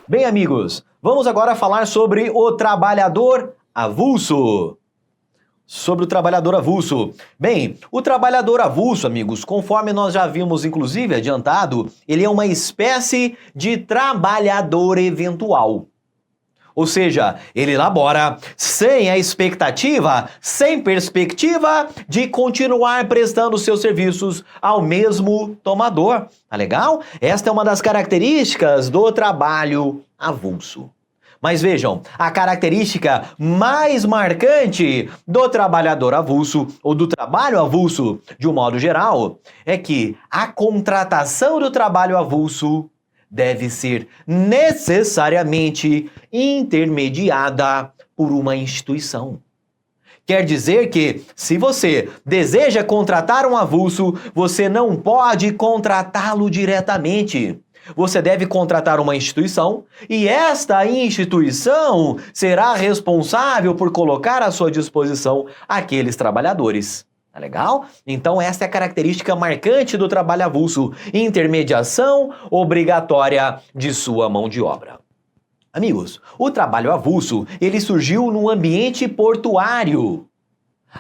Bem, amigos, vamos agora falar sobre o trabalhador avulso. Sobre o trabalhador avulso. Bem, o trabalhador avulso, amigos, conforme nós já vimos, inclusive, adiantado, ele é uma espécie de trabalhador eventual. Ou seja, ele labora sem a expectativa, sem perspectiva de continuar prestando seus serviços ao mesmo tomador. Tá legal? Esta é uma das características do trabalho avulso. Mas vejam, a característica mais marcante do trabalhador avulso, ou do trabalho avulso de um modo geral, é que a contratação do trabalho avulso deve ser necessariamente intermediada por uma instituição. Quer dizer que, se você deseja contratar um avulso, você não pode contratá-lo diretamente. Você deve contratar uma instituição e esta instituição será responsável por colocar à sua disposição aqueles trabalhadores. Tá legal? Então essa é a característica marcante do trabalho avulso, intermediação obrigatória de sua mão de obra. Amigos, o trabalho avulso, ele surgiu no ambiente portuário.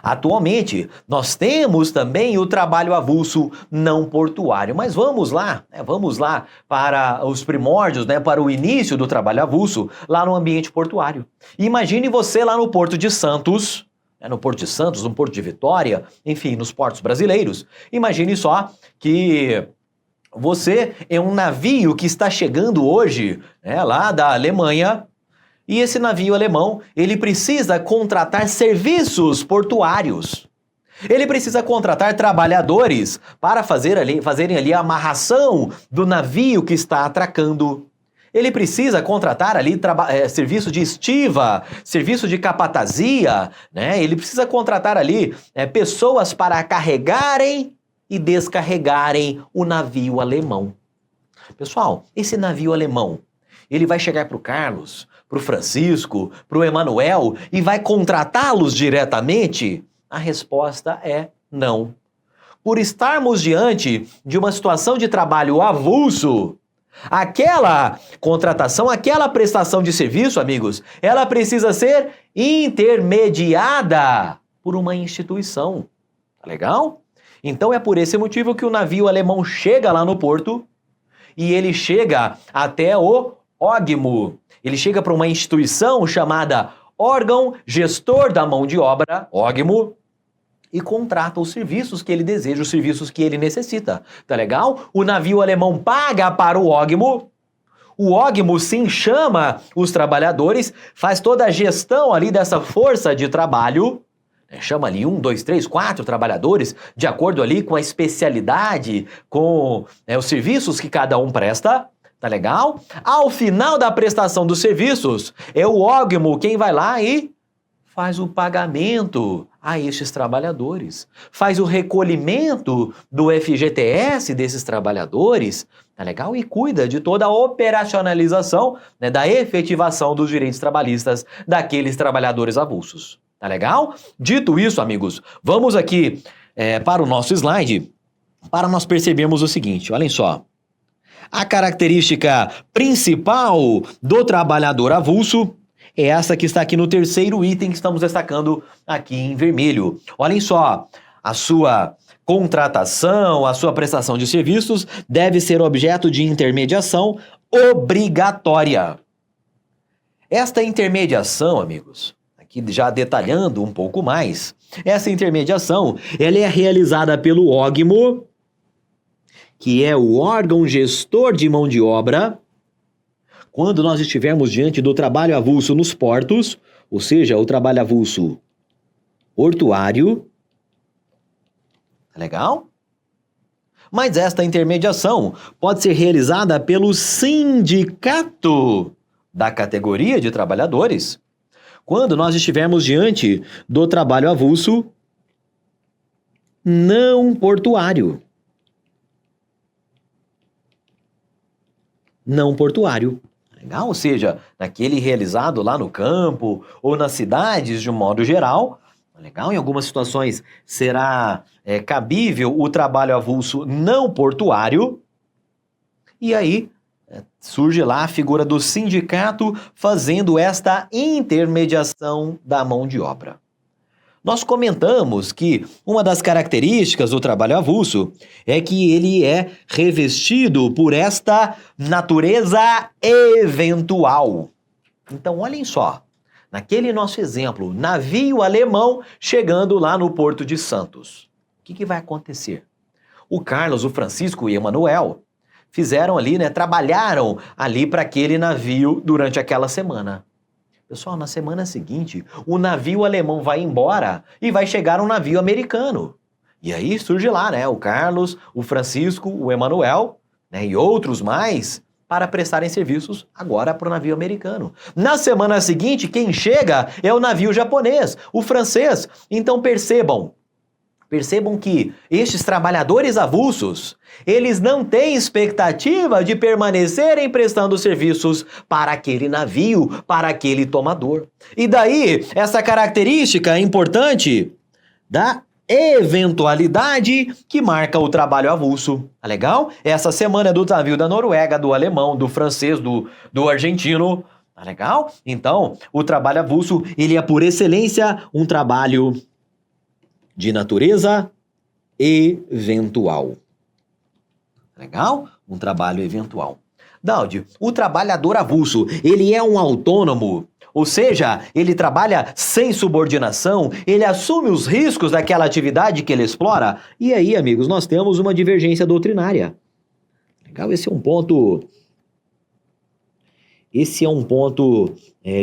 Atualmente, nós temos também o trabalho avulso não portuário, mas vamos lá para os primórdios, para o início do trabalho avulso, lá no ambiente portuário. Imagine você lá no Porto de Santos, no Porto de Vitória, enfim, nos portos brasileiros. Imagine só que você é um navio que está chegando hoje, lá da Alemanha, e esse navio alemão, ele precisa contratar serviços portuários. Ele precisa contratar trabalhadores para fazerem ali a amarração do navio que está atracando. Ele precisa contratar ali serviço de estiva, serviço de capatazia, Ele precisa contratar ali pessoas para carregarem e descarregarem o navio alemão. Pessoal, esse navio alemão, ele vai chegar para o Carlos, para o Francisco, para o Emanuel e vai contratá-los diretamente? A resposta é não. Por estarmos diante de uma situação de trabalho avulso, aquela contratação, aquela prestação de serviço, amigos, ela precisa ser intermediada por uma instituição. Tá legal? Então é por esse motivo que o navio alemão chega lá no porto e ele chega até o OGMO. Ele chega para uma instituição chamada Órgão Gestor da Mão de Obra, OGMO, e contrata os serviços que ele deseja, os serviços que ele necessita. Tá legal? O navio alemão paga para o OGMO sim chama os trabalhadores, faz toda a gestão ali dessa força de trabalho, chama ali 1, 2, 3, 4 trabalhadores, de acordo ali com a especialidade, com os serviços que cada um presta. Tá legal? Ao final da prestação dos serviços, é o OGMO quem vai lá e faz o pagamento a estes trabalhadores. Faz o recolhimento do FGTS desses trabalhadores, tá legal? E cuida de toda a operacionalização, da efetivação dos direitos trabalhistas daqueles trabalhadores avulsos. Tá legal? Dito isso, amigos, vamos aqui para o nosso slide para nós percebermos o seguinte, olhem só. A característica principal do trabalhador avulso é essa que está aqui no terceiro item que estamos destacando aqui em vermelho. Olhem só, a sua contratação, a sua prestação de serviços deve ser objeto de intermediação obrigatória. Esta intermediação, amigos, aqui já detalhando um pouco mais, essa intermediação ela é realizada pelo OGMO, que é o órgão gestor de mão de obra, quando nós estivermos diante do trabalho avulso nos portos, ou seja, o trabalho avulso portuário. Legal? Mas esta intermediação pode ser realizada pelo sindicato da categoria de trabalhadores, quando nós estivermos diante do trabalho avulso não portuário. Não portuário. Legal? Ou seja, naquele realizado lá no campo ou nas cidades de um modo geral. Legal? Em algumas situações será cabível o trabalho avulso não portuário. E aí, Surge lá a figura do sindicato fazendo esta intermediação da mão de obra. Nós comentamos que uma das características do trabalho avulso é que ele é revestido por esta natureza eventual. Então, olhem só, naquele nosso exemplo, navio alemão chegando lá no Porto de Santos. O que vai acontecer? O Carlos, o Francisco e o Emanuel fizeram ali, trabalharam ali para aquele navio durante aquela semana. Pessoal, na semana seguinte, o navio alemão vai embora e vai chegar um navio americano. E aí surge lá, o Carlos, o Francisco, o Emanuel, e outros mais para prestarem serviços agora para o navio americano. Na semana seguinte, quem chega é o navio japonês, o francês. Então percebam que estes trabalhadores avulsos, eles não têm expectativa de permanecerem prestando serviços para aquele navio, para aquele tomador. E daí, essa característica importante da eventualidade que marca o trabalho avulso. Tá legal? Essa semana é do navio da Noruega, do alemão, do francês, do argentino. Tá legal? Então, o trabalho avulso, ele é por excelência um trabalho de natureza eventual. Legal? Um trabalho eventual. Daudi, o trabalhador avulso, ele é um autônomo, ou seja, ele trabalha sem subordinação, ele assume os riscos daquela atividade que ele explora. E aí, amigos, nós temos uma divergência doutrinária. Legal? Esse é um ponto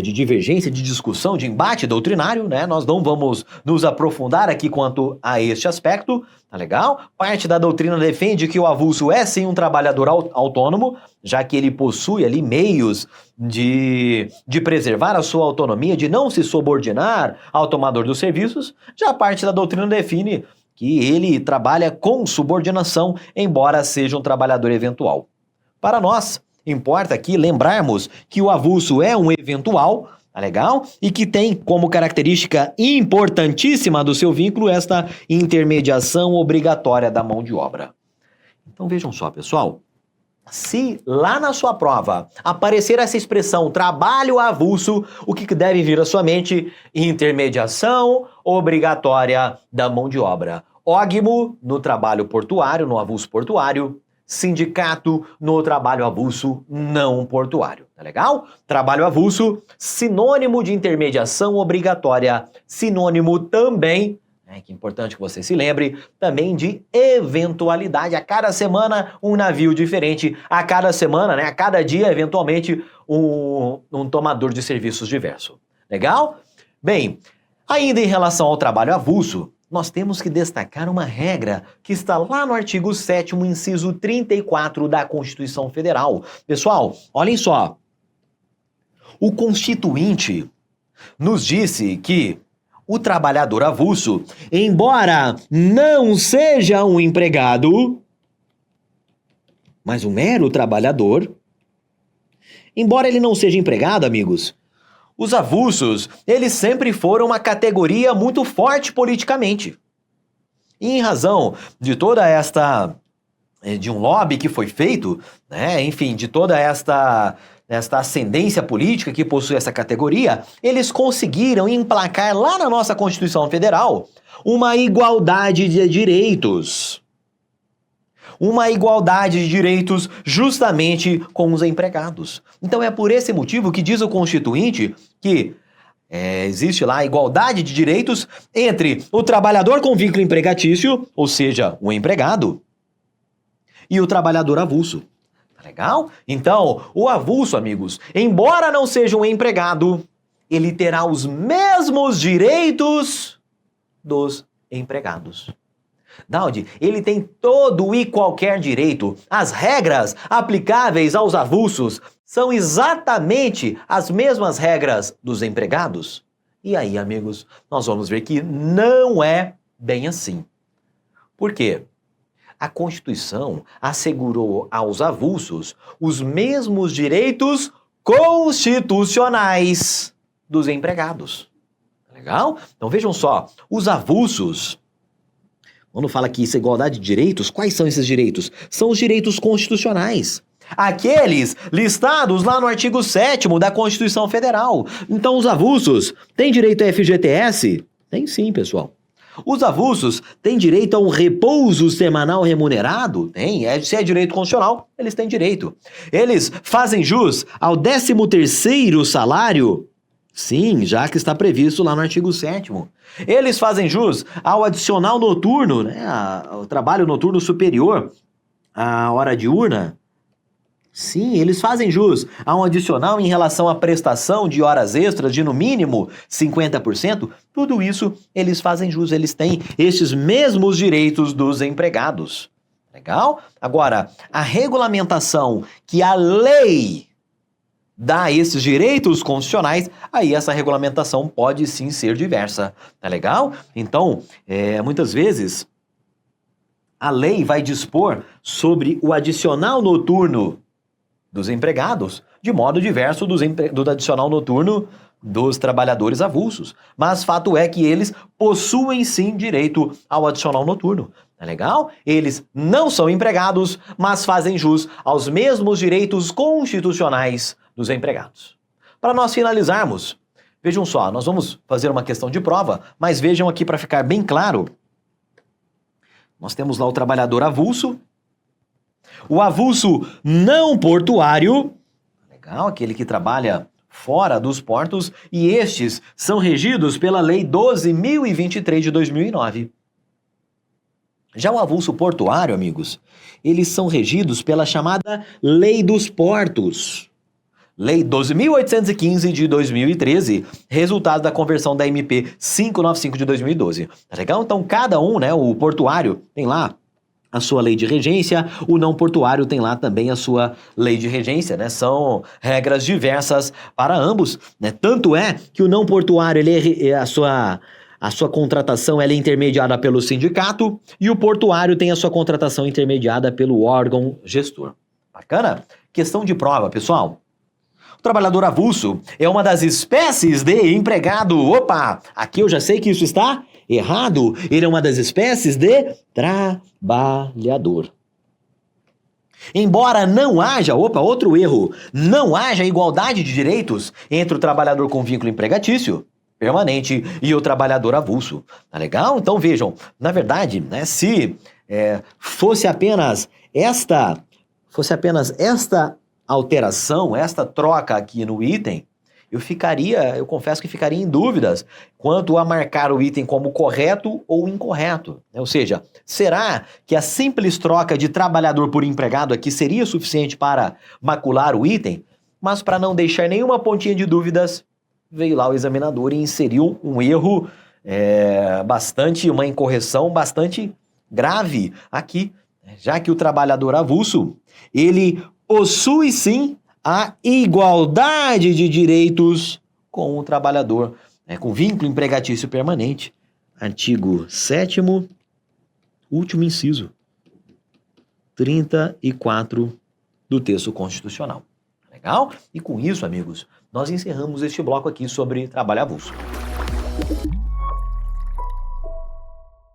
de divergência, de discussão, de embate doutrinário, Nós não vamos nos aprofundar aqui quanto a este aspecto, tá legal? Parte da doutrina defende que o avulso é sim um trabalhador autônomo, já que ele possui ali meios de preservar a sua autonomia, de não se subordinar ao tomador dos serviços. Já a parte da doutrina define que ele trabalha com subordinação, embora seja um trabalhador eventual. Para nós, importa aqui lembrarmos que o avulso é um eventual, tá legal? E que tem como característica importantíssima do seu vínculo esta intermediação obrigatória da mão de obra. Então vejam só, pessoal. Se lá na sua prova aparecer essa expressão trabalho avulso, o que deve vir à sua mente? Intermediação obrigatória da mão de obra. Ógmo no trabalho portuário, no avulso portuário. Sindicato no trabalho avulso não portuário, tá legal? Trabalho avulso, sinônimo de intermediação obrigatória, sinônimo também, que é importante que você se lembre, também de eventualidade. A cada semana um navio diferente, a cada semana, a cada dia, eventualmente, um tomador de serviços diverso. Legal? Bem, ainda em relação ao trabalho avulso, nós temos que destacar uma regra que está lá no artigo 7º, inciso 34 da Constituição Federal. Pessoal, olhem só. O Constituinte nos disse que o trabalhador avulso, embora não seja um empregado, mas um mero trabalhador, embora ele não seja empregado, amigos, os avulsos, eles sempre foram uma categoria muito forte politicamente. E em razão de toda de um lobby que foi feito, enfim, de toda esta ascendência política que possui essa categoria, eles conseguiram emplacar lá na nossa Constituição Federal uma igualdade de direitos. Uma igualdade de direitos justamente com os empregados. Então é por esse motivo que diz o Constituinte que existe lá a igualdade de direitos entre o trabalhador com vínculo empregatício, ou seja, o empregado, e o trabalhador avulso. Tá legal? Então, o avulso, amigos, embora não seja um empregado, ele terá os mesmos direitos dos empregados. Daudi, ele tem todo e qualquer direito. As regras aplicáveis aos avulsos são exatamente as mesmas regras dos empregados. E aí, amigos, nós vamos ver que não é bem assim. Por quê? A Constituição assegurou aos avulsos os mesmos direitos constitucionais dos empregados. Legal? Então vejam só, os avulsos, quando fala aqui isso é igualdade de direitos, quais são esses direitos? São os direitos constitucionais. Aqueles listados lá no artigo 7º da Constituição Federal. Então, os avulsos têm direito a FGTS? Tem sim, pessoal. Os avulsos têm direito a um repouso semanal remunerado? Tem. Se é direito constitucional, eles têm direito. Eles fazem jus ao 13º salário? Sim, já que está previsto lá no artigo 7º. Eles fazem jus ao adicional noturno, né, ao trabalho noturno superior à hora diurna? Sim, eles fazem jus a um adicional em relação à prestação de horas extras de no mínimo 50%. Tudo isso eles fazem jus, eles têm estes mesmos direitos dos empregados. Legal? Agora, a regulamentação que a lei dá esses direitos constitucionais, aí essa regulamentação pode sim ser diversa. Tá legal? Então, muitas vezes, a lei vai dispor sobre o adicional noturno dos empregados, de modo diverso do adicional noturno dos trabalhadores avulsos. Mas fato é que eles possuem sim direito ao adicional noturno. Tá legal? Eles não são empregados, mas fazem jus aos mesmos direitos constitucionais dos empregados. Para nós finalizarmos, vejam só, nós vamos fazer uma questão de prova, mas vejam aqui para ficar bem claro. Nós temos lá o trabalhador avulso, o avulso não portuário, legal, aquele que trabalha fora dos portos, e estes são regidos pela Lei 12.023 de 2009. Já o avulso portuário, amigos, eles são regidos pela chamada Lei dos Portos. Lei 12.815 de 2013, resultado da conversão da MP 595 de 2012. Tá legal? Então, cada um, né, o portuário tem lá a sua lei de regência, o não portuário tem lá também a sua lei de regência, né? São regras diversas para ambos, né? Tanto é que o não portuário, a sua contratação ela é intermediada pelo sindicato e o portuário tem a sua contratação intermediada pelo órgão gestor. Bacana? Questão de prova, pessoal. O trabalhador avulso é uma das espécies de empregado. Opa, aqui eu já sei que isso está errado. Ele é uma das espécies de trabalhador. Embora não haja, outro erro, não haja igualdade de direitos entre o trabalhador com vínculo empregatício permanente e o trabalhador avulso. Tá legal? Então vejam, na verdade, né, se fosse apenas esta alteração, esta troca aqui no item, eu confesso que ficaria em dúvidas quanto a marcar o item como correto ou incorreto. Ou seja, será que a simples troca de trabalhador por empregado aqui seria suficiente para macular o item? Mas para não deixar nenhuma pontinha de dúvidas, veio lá o examinador e inseriu um erro, uma incorreção bastante grave aqui, já que o trabalhador avulso, ele possui sim a igualdade de direitos com o trabalhador, com vínculo empregatício permanente. Artigo 7º, último inciso, 34 do texto constitucional. Legal? E com isso, amigos, nós encerramos este bloco aqui sobre trabalho avulso.